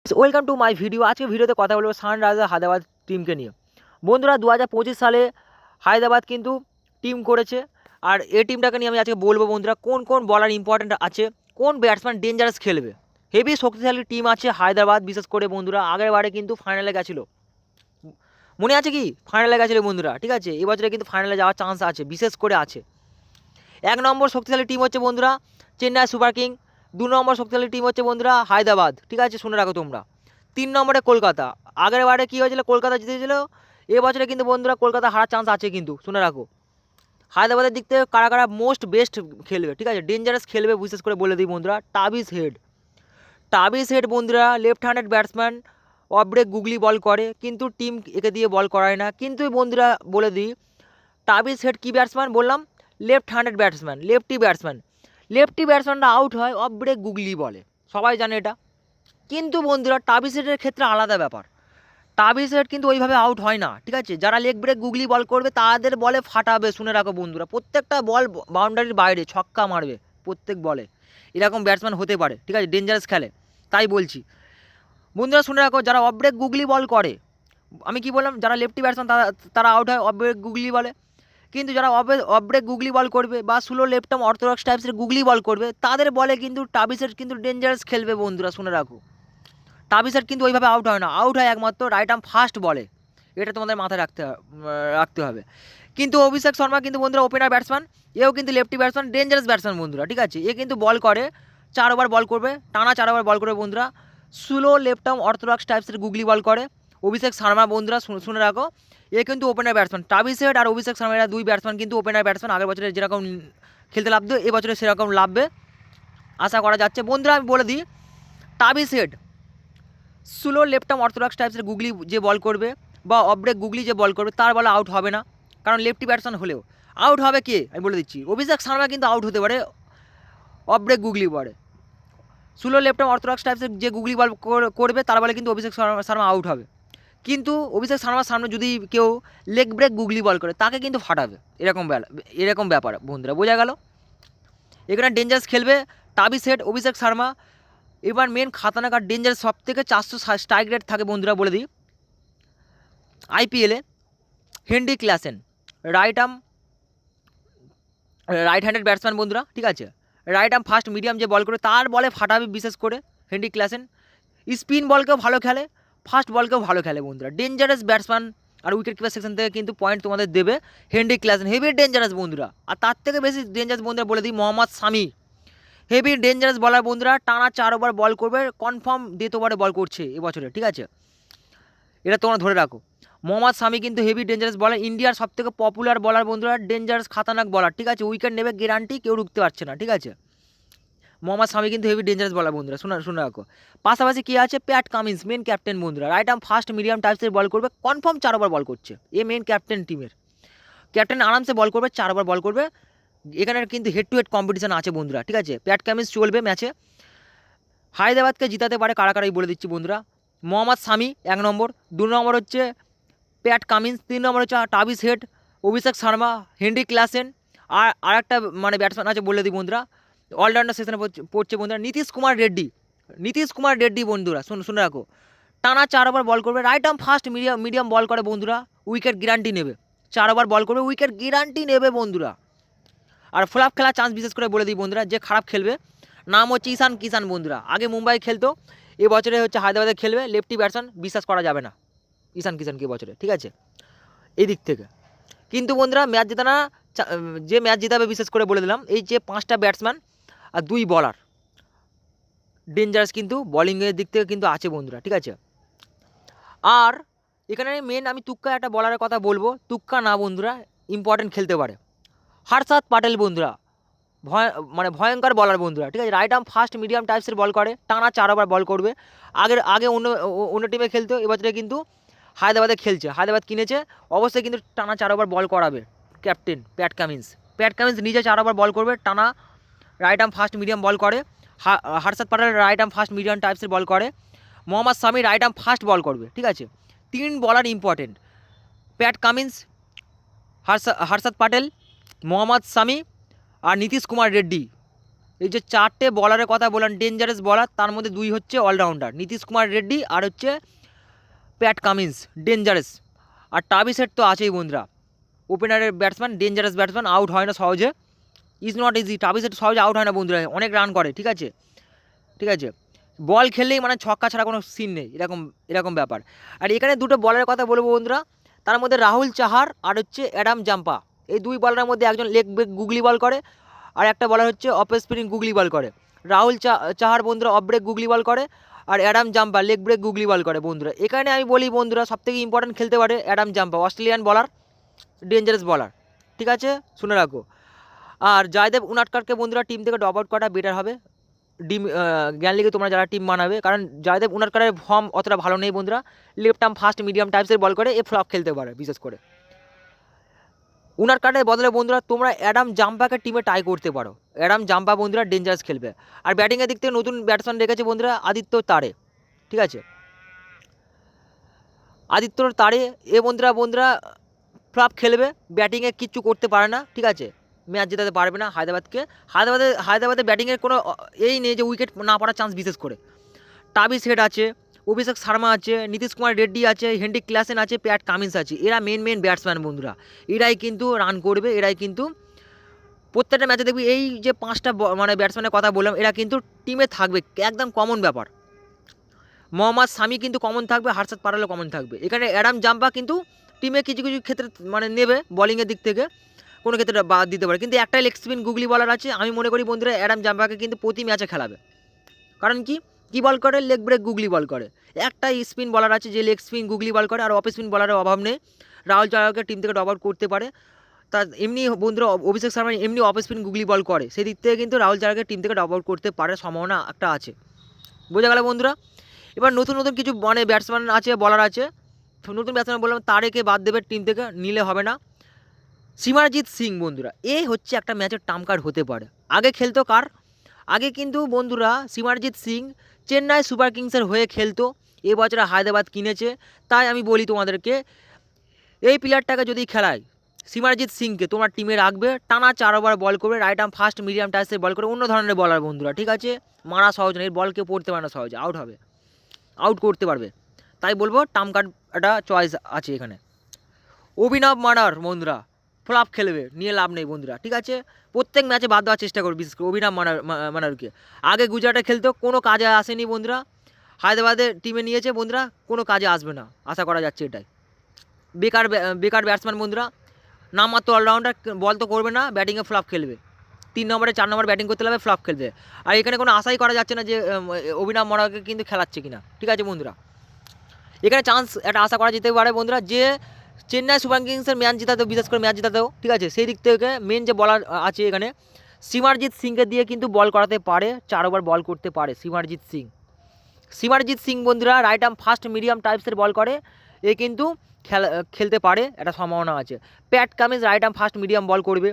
Welcome to my video. আজকে ভিডিওতে কথা বলবো সানরাইজার্স হায়দ্রাবাদ টিমকে নিয়ে। বন্ধুরা 2025 সালে হায়দ্রাবাদ কিন্তু টিম করেছে, আর এই টিমটাকে নিয়ে আমি আজকে বলবো বন্ধুরা কোন কোন বলার ইম্পর্টেন্ট আছে, কোন ব্যাটসম্যান ডেঞ্জারাস খেলবে। হেভি শক্তিশালী টিম আছে হায়দ্রাবাদ, বিশেষ করে বন্ধুরা আগের বারে কিন্তু ফাইনালে গেছিলো, মনে আছে কি? ফাইনালে গেছিলো বন্ধুরা, ঠিক আছে। এবছরে কিন্তু ফাইনালে যাওয়ার চান্স আছে, বিশেষ করে আছে। 1 নম্বর শক্তিশালী টিম হচ্ছে বন্ধুরা চেন্নাই সুপার কিং। 2 নম্বর শক্তিশালী টিম হচ্ছে বন্ধুরা হায়দ্রাবাদ, ঠিক আছে, শুনে রাখো তোমরা। 3 নম্বরে কলকাতা। আগের বারে কী হয়েছিল? কলকাতা জিতেছিল। এবছরে কিন্তু বন্ধুরা কলকাতা হারার চান্স আছে, কিন্তু শুনে রাখো। হায়দ্রাবাদের দিক থেকে কারা কারা মোস্ট বেস্ট খেলবে, ঠিক আছে, ডেঞ্জারাস খেলবে, বিশেষ করে বলে দিই বন্ধুরা। টাবিস হেড বন্ধুরা left handed batsman, off break googly bowl করে, কিন্তু টিম একে দিয়ে বল করায় না। কিন্তু বন্ধুরা বলে দিই, টাবিস হেড কী ব্যাটসম্যান বললাম? লেফট হ্যান্ডেড ব্যাটসম্যান, লেফটি ব্যাটসম্যানরা আউট হয় অফ ব্রেক গুগলি বলে, সবাই জানে এটা। কিন্তু বন্ধুরা টাবিস হেডের ক্ষেত্রে আলাদা ব্যাপার, টাবিস হেড কিন্তু ওইভাবে আউট হয় না, ঠিক আছে। যারা লেগ ব্রেক গুগলি বল করবে তাদের বলে ফাটাবে, শুনে রাখো বন্ধুরা। প্রত্যেকটা বল বাউন্ডারির বাইরে ছক্কা মারবে প্রত্যেক বলে, এরকম ব্যাটসম্যান হতে পারে, ঠিক আছে, ডেঞ্জারাস খেলে, তাই বলছি বন্ধুরা। শুনে রাখো, যারা অফ ব্রেক গুগলি বল করে, আমি কি বললাম, যারা লেফটি ব্যাটসম্যান তারা আউট হয় অফ ব্রেক গুগলি বলে। কিন্তু যারা অফ ব্রেক গুগলি বল করবে বা স্লো লেফট আর্ম অর্থোডক্স টাইপসের গুগলি বল করবে, তাদের বলে কিন্তু টাবিসের কিন্তু ডেঞ্জারাস খেলবে বন্ধুরা, শুনে রাখো। টাবিসের কিন্তু ওইভাবে আউট হয় না, আউট হয় একমাত্র রাইট আর্ম ফাস্ট বলে, এটা তোমাদের মাথায় রাখতে হবে। কিন্তু অভিষেক শর্মা কিন্তু বন্ধুরা ওপেনার ব্যাটসম্যান, এও কিন্তু লেফটি ব্যাটসম্যান, ডেঞ্জারাস ব্যাটসম্যান বন্ধুরা, ঠিক আছে। এ কিন্তু বল করে 4 ওভার বল করবে, টানা 4 ওভার বল করবে বন্ধুরা। স্লো লেফট আর্ম অর্থোডক্স টাইপসের গুগলি বল করে অভিষেক শর্মা বন্ধুরা, শুনে রাখো। এ কিন্তু ওপেনার ব্যাটসম্যান। টাবিস হেড আর অভিষেক শর্মা এরা দুই ব্যাটসম্যান কিন্তু ওপেনার ব্যাটসম্যান। আগের বছরে যেরকম খেলতে লাভবে এবছরে সেরকম লাভবে আশা করা যাচ্ছে বন্ধুরা। আমি বলে দিই, Travis Head slow left arm orthodox টাইপসের গুগলি যে বল করবে বা অফ ব্রেক গুগলি যে বল করবে, তার বলে আউট হবে না, কারণ লেফটি ব্যাটসম্যান হলেও আউট হবে কে আমি বলে দিচ্ছি, অভিষেক শর্মা কিন্তু আউট হতে পারে অফ ব্রেক গুগলি বলে। স্লো লেফট আর্ম অর্থোডক্স টাইপসের যে গুগলি বল করবে তার বলে কিন্তু অভিষেক শর্মা আউট হবে। কিন্তু অভিষেক শর্মার সামনে যদি কেউ লেগ ব্রেক গুগলি বল করে, তাকে কিন্তু ফাটাবে, এরকম ব্যাপার বন্ধুরা, বোঝা গেল। এখানে ডেঞ্জারাস খেলবে টাবিস হেড, অভিষেক শর্মা। এবার মেন খাতারনাক আর ডেঞ্জারাস সব থেকে 400 স্ট্রাইক রেট থাকে বন্ধুরা, বলে দিই। আইপিএলে Henry Klaasen right handed batsman বন্ধুরা, ঠিক আছে। রাইট আর্ম ফাস্ট মিডিয়াম যে বল করে তার বলে ফাটাবে, বিশেষ করে হেনরি ক্লাসেন। স্পিন বলকেও ভালো খেলে, ফাস্ট বলকেও ভালো খেলে বন্ধুরা, ডেঞ্জারাস ব্যাটসম্যান। আর উইকেট কিপার সেকশন থেকে কিন্তু পয়েন্ট তোমাদের দেবে হেনরি ক্লাসেন, হেভি ডেঞ্জারাস বন্ধুরা। আর তার থেকে বেশি ডেঞ্জারাস বন্ধুরা বলে দিই মোহাম্মদ শামি, হেভি ডেঞ্জারাস বলার বন্ধুরা, টানা 4 ওভার বল করবে, কনফার্ম ডেথ ওভারে বল করছে এবছরে, ঠিক আছে, এটা তোমরা ধরে রাখো। মোহাম্মদ শামি কিন্তু হেভি ডেঞ্জারাস বলার, ইন্ডিয়ার সবথেকে পপুলার বলার বন্ধুরা, ডেঞ্জারাস খাতারনাক বলার, ঠিক আছে। উইকেট নেবে গ্যারান্টি, কেউ রুখতে পারছে না, ঠিক আছে। মোহাম্মদ শামি কিন্তু হেভি ডেঞ্জারাস বলার বন্ধুরা, শুনে রাখো। পাশাপাশি কী আছে? প্যাট কামিন্স, মেন ক্যাপ্টেন বন্ধুরা, রাইট আর্ম ফাস্ট মিডিয়াম টাইপসের বল করবে, কনফার্ম 4 ওভার বল করছে, এ মেন ক্যাপ্টেন টিমের। ক্যাপ্টেন আরামসে বল করবে, 4 ওভার বল করবে। এখানে কিন্তু হেড টু হেড কম্পিটিশন আছে বন্ধুরা, ঠিক আছে। প্যাট কামিন্স চলবে ম্যাচে। হায়দ্রাবাদকে জিতাতে পারে কারা কারাই বলে দিচ্ছি বন্ধুরা। মোহাম্মদ শামি 1 নম্বর, 2 নম্বর হচ্ছে প্যাট কামিন্স, 3 নম্বর হচ্ছে টাবিস head, Abhishek Sharma, Henry Klaasen. আর আরেকটা মানে ব্যাটসম্যান আছে বলে দিই বন্ধুরা, অলরাউন্ডার সেশনে পড়ছে বন্ধুরা, নীতিশ কুমার রেড্ডি বন্ধুরা, শুনে রাখো। টানা 4 ওভার বল করবে, right arm fast medium bowl করে বন্ধুরা, উইকেট গ্যারান্টি নেবে। 4 ওভার বল করবে, উইকেট গ্যারান্টি নেবে বন্ধুরা। আর ফ্লপ খেলার চান্স বিশেষ করে বলে দিই বন্ধুরা, যে খারাপ খেলবে নাম হচ্ছে ঈশান কিষান বন্ধুরা। আগে মুম্বাই খেলতো, এবছরে হচ্ছে হায়দ্রাবাদে খেলবে, লেফটি ব্যাটসম্যান, বিশ্বাস করা যাবে না ঈশান কিষানকে বছরে, ঠিক আছে, এই দিক থেকে। কিন্তু বন্ধুরা ম্যাচ জেতানা, যে ম্যাচ জেতাবে বিশেষ করে বলে দিলাম, এই যে 5টা ব্যাটসম্যান আর 2 বলার ডেঞ্জারাস কিন্তু বলিংয়ের দিক থেকে কিন্তু আছে বন্ধুরা, ঠিক আছে। আর এখানে মেন আমি তুক্কা একটা বলারের কথা বলবো, তুক্কা না বন্ধুরা, ইম্পর্টেন্ট খেলতে পারে হর্ষদ প্যাটেল বন্ধুরা, ভয়ঙ্কর বলার বন্ধুরা, ঠিক আছে। রাইট আর্ম ফাস্ট মিডিয়াম টাইপসের বল করে, টানা 4 ওভার বল করবে। আগে অন্য টিমে খেলতো, এবছরে কিন্তু হায়দ্রাবাদে খেলছে, হায়দ্রাবাদ কিনেছে, অবশ্যই কিন্তু টানা 4 ওভার বল করাবে ক্যাপ্টেন প্যাট কামিন্স নিজে 4 ওভার বল করবে টানা, right arm fast medium bowl করে। Harshad Patel right arm fast medium টাইপসের বল করে। Mohammed Shami right arm fast bowl করবে, ঠিক আছে। 3 বলার important, Pat Cummins, Harshad Patel, Mohammed Shami আর নীতিশ কুমার রেড্ডি, এই যে 4টে বলারের কথা বললাম ডেঞ্জারাস বলার, তার মধ্যে 2 হচ্ছে অলরাউন্ডার, নীতিশ কুমার রেড্ডি আর হচ্ছে প্যাট কামিন্স ডেঞ্জারাস। আর টাবিসেট তো আছেই বন্ধুরা, ওপেনারের ব্যাটসম্যান, ডেঞ্জারাস ব্যাটসম্যান, আউট হয় না সহজে, ইজ নট ইজি। টাবিসেট সহজে আউট হয় না বন্ধুরা, অনেক রান করে, ঠিক আছে ঠিক আছে, বল খেললেই মানে ছক্কা ছাড়া কোনো সিন নেই, এরকম এরকম ব্যাপার। আর এখানে দুটো বলারের কথা বলবো বন্ধুরা, তার মধ্যে রাহুল চাহার আর হচ্ছে অ্যাডাম জাম্পা, এই দুই বলারের মধ্যে একজন লেগ ব্রেক গুগলি বল করে আর একটা বলার হচ্ছে অফ স্পিনিং গুগলি বল করে। রাহুল চাহার বন্ধুরা অফ ব্রেক গুগলি বল করে আর Adam Zampa leg break googly bowl করে বন্ধুরা। এখানে আমি বলি বন্ধুরা সবথেকে ইম্পর্টেন্ট খেলতে পারে অ্যাডাম জাম্পা, অস্ট্রেলিয়ান বলার, ডেঞ্জারাস বলার, ঠিক আছে শুনে রাখো। আর জয়দেব উনাটকারকে বন্ধুরা টিম থেকে ড্রপ আউট করাটা বেটার হবে জ্ঞান লিগে তোমরা যারা টিম বানাবে, কারণ জয়দেব উনাটকারের ফর্ম অতটা ভালো নেই বন্ধুরা, লেফট আর্ম ফাস্ট মিডিয়াম টাইপসের বল করে, এ ফ্লপ খেলতে পারে বিশেষ করে। উনাটকারের বদলে বন্ধুরা তোমরা অ্যাডাম জাম্পাকে টিমে টাই করতে পারো, অ্যাডাম জাম্পা বন্ধুরা ডেঞ্জারাস খেলবে। আর ব্যাটিংয়ের দিক থেকে নতুন ব্যাটসম্যান রেখেছে বন্ধুরা আদিত্য তারে, ঠিক আছে, আদিত্যর তারে এ বন্ধুরা ফ্লপ খেলবে, ব্যাটিংয়ে কিচ্ছু করতে পারে না, ঠিক আছে, ম্যাচ জেতাতে পারবে না হায়দ্রাবাদকে। হায়দ্রাবাদের ব্যাটিংয়ের কোনো এই নেই যে উইকেট না পড়ার চান্স বিশেষ করে। টাবিস হেড আছে, অভিষেক শর্মা আছে, নীতিশ কুমার রেড্ডি আছে, হেনরি ক্লাসেন আছে, প্যাট কামিন্স আছে, এরা মেন ব্যাটসম্যান বন্ধুরা, এরাই কিন্তু রান করবে, এরাই কিন্তু প্রত্যেকটা ম্যাচে দেখবি এই যে 5টা মানে ব্যাটসম্যানের কথা বললাম এরা কিন্তু টিমে থাকবে, একদম কমন ব্যাপার। মোহাম্মদ শামি কিন্তু কমন থাকবে, হার্ষদ পারালও কমন থাকবে। এখানে অ্যাডাম জাম্পা কিন্তু টিমে কিছু ক্ষেত্রে মানে নেবে বলিংয়ের দিক থেকে, কোনো ক্ষেত্রে বাদ দিতে পারে, কিন্তু একটাই লেগ স্পিন গুগলি বলার আছে। আমি মনে করি বন্ধুরা অ্যাডাম জাম্পাকে কিন্তু প্রতি ম্যাচে খেলাবে, কারণ কি বল করে, লেগ ব্রেক গুগলি বল করে। একটাই স্পিন বলার আছে যে লেগ স্পিন গুগলি বল করে, আর অফ স্পিন বলারের অভাব নেই, রাহুল চাহারকে টিম থেকে ড্রপ আউট করতে পারে। তার এমনি বন্ধুরা অভিষেক শর্মা এমনি অফ স্পিন গুগলি বল করে, সেই দিক থেকে কিন্তু রাহুল চাহারকে টিম থেকে ড্রপ আউট করতে পারে, সম্ভাবনা একটা আছে, বোঝা গেল বন্ধুরা। এবার নতুন কিছু মানে ব্যাটসম্যান আছে, বলার আছে, নতুন ব্যাটসম্যান বললাম তারেকে বাদ দেবে টিম থেকে, নিলে হবে না। সিমারজিৎ সিং বন্ধুরা এ হচ্ছে একটা ম্যাচের টার্ম কার্ড হতে পারে। আগে খেলতো কার, আগে কিন্তু বন্ধুরা সিমারজিৎ সিং চেন্নাই সুপার কিংসের হয়ে খেলতো, এবছরে হায়দ্রাবাদ কিনেছে। তাই আমি বলি তোমাদেরকে এই প্লেয়ারটাকে যদি খেলায় সিমারজিৎ সিংকে তোমার টিমে রাখবে, টানা 4 ওভার বল করবে, রাইট আর্ম ফাস্ট মিডিয়াম টাইসে বল করে, অন্য ধরনের বলার বন্ধুরা, ঠিক আছে, মারা সহজ নয়, এর বল কেউ পড়তে পারে না সহজে, আউট হবে, আউট করতে পারবে। তাই বলবো টার্ম কার্ড একটা চয়েস আছে এখানে। অভিনব মানার বন্ধুরা ফ্লপ খেলবে, নিয়ে লাভ নেই বন্ধুরা, ঠিক আছে, প্রত্যেক ম্যাচে বাদ দেওয়ার চেষ্টা করবে, বিশেষ করে অভিনব মানারকে। আগে গুজরাটে খেলতো, কোনো কাজে আসেনি বন্ধুরা, হায়দ্রাবাদের টিমে নিয়েছে বন্ধুরা, কোনো কাজে আসবে না আশা করা যাচ্ছে, এটাই বেকার ব্যাটসম্যান বন্ধুরা, নামমাত্র অলরাউন্ডার, বল তো করবে না, ব্যাটিংয়ে ফ্লপ খেলবে, 3 নম্বরে 4 নম্বর ব্যাটিং করতে লাগবে, ফ্লপ খেলবে। আর এখানে কোনো আশাই করা যাচ্ছে না যে অভিনব মানারকে কিন্তু খেলাচ্ছে কিনা, ঠিক আছে বন্ধুরা। এখানে চান্স একটা আশা করা যেতে পারে বন্ধুরা যে চেন্নাই সুপার কিংসের ম্যাচ জেতাতেও, বিশেষ করে ম্যাচ জেতাতেও, ঠিক আছে, সেই দিক থেকে মেন যে বলার আছে এখানে সিমারজিৎ সিংকে দিয়ে কিন্তু বল করাতে পারে, 4 ওভার বল করতে পারে সিমারজিৎ সিং বন্ধুরা, রাইট আর্ম ফাস্ট মিডিয়াম টাইপসের বল করে, এ কিন্তু খেলতে পারে, একটা সম্ভাবনা আছে। Pat Cummins right arm fast medium ball করবে,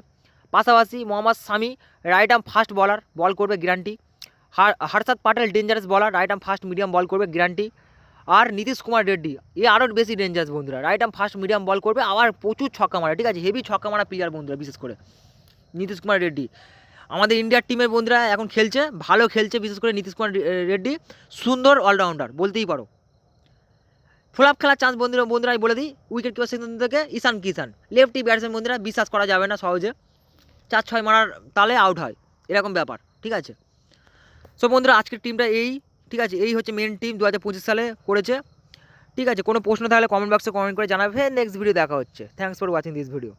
পাশাপাশি Mohammad Shami right arm fast bowler, ball করবে guarantee. Harshad Patel dangerous bowler, right arm fast medium ball করবে গ্যারান্টি। আর নীতিশ কুমার রেড্ডি এ আরও বেশি ডেঞ্জারাস বন্ধুরা, right arm fast medium ball করবে, আবার প্রচুর ছক্কা মারা, ঠিক আছে, হেভি ছক্কা মারা প্লেয়ার বন্ধুরা, বিশেষ করে নীতিশ কুমার রেড্ডি আমাদের ইন্ডিয়ার টিমের বন্ধুরা এখন খেলছে, ভালো খেলছে, বিশেষ করে নীতিশ কুমার রেড্ডি সুন্দর অলরাউন্ডার বলতেই পারো। ফ্লপ খেলার চান্স বন্ধুরা আমি বলে দিই, উইকেট কিপার সেকশন থেকে ঈশান কিষান লেফটি ব্যাটসম্যান বন্ধুরা, বিশ্বাস করা যাবে না সহজে, 4-6 মারার তালে আউট হয়, এরকম ব্যাপার, ঠিক আছে। সো বন্ধুরা আজকের টিমটা এই, ঠিক আছে, এই হচ্ছে মেন টিম 2025 সালে করেছে, ঠিক আছে। কোনো প্রশ্ন থাকলে কমেন্ট বক্সে কমেন্ট করে জানাবে, নেক্সট ভিডিও দেখা হচ্ছে। Thanks for watching this video.